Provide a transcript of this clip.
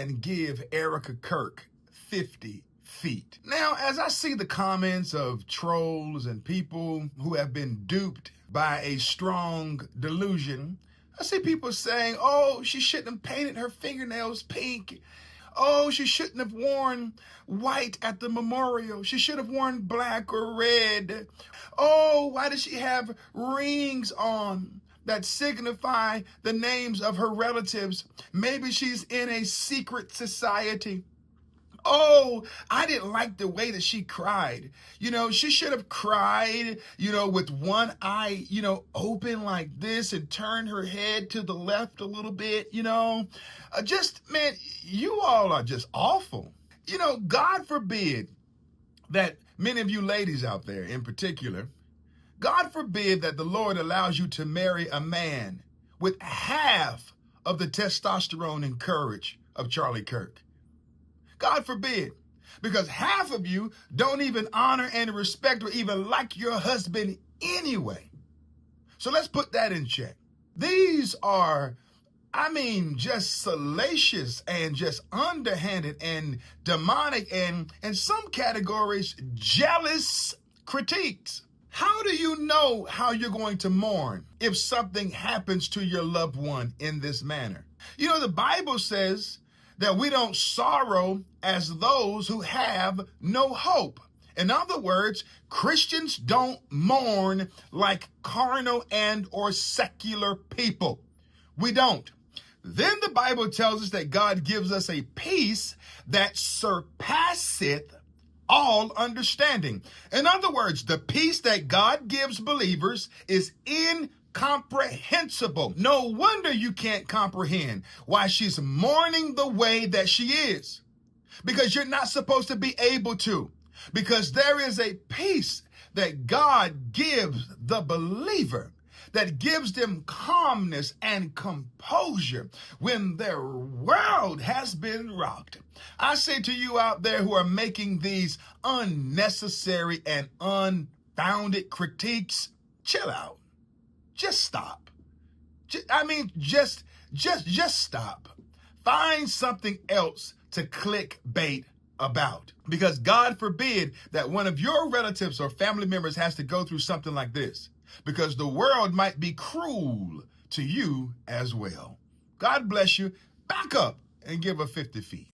and give Erika Kirk 50 feet. Now, as I see the comments of trolls and people who have been duped by a strong delusion, I see people saying, oh, she shouldn't have painted her fingernails pink. Oh, she shouldn't have worn white at the memorial. She should have worn black or red. Oh, why does she have rings on that signify the names of her relatives? Maybe she's in a secret society. Oh, I didn't like the way that she cried. She should have cried, with one eye, open like this and turned her head to the left a little bit, man, you all are just awful. God forbid that many of you ladies out there in particular, God forbid that the Lord allows you to marry a man with half of the testosterone and courage of Charlie Kirk. God forbid, because half of you don't even honor and respect or even like your husband anyway. So let's put that in check. These are, just salacious and just underhanded and demonic and in some categories, jealous critiques. How do you know how you're going to mourn if something happens to your loved one in this manner? The Bible says that we don't sorrow as those who have no hope. In other words, Christians don't mourn like carnal and or secular people. We don't. Then the Bible tells us that God gives us a peace that surpasseth all understanding. In other words, the peace that God gives believers is incomprehensible. No wonder you can't comprehend why she's mourning the way that she is. Because you're not supposed to be able to. Because there is a peace that God gives the believer that gives them calmness and composure when their world has been rocked. I say to you out there who are making these unnecessary and unfounded critiques, chill out. Just stop. Just stop. Find something else to clickbait about. Because God forbid that one of your relatives or family members has to go through something like this. Because the world might be cruel to you as well. God bless you. Back up and give her 50 feet.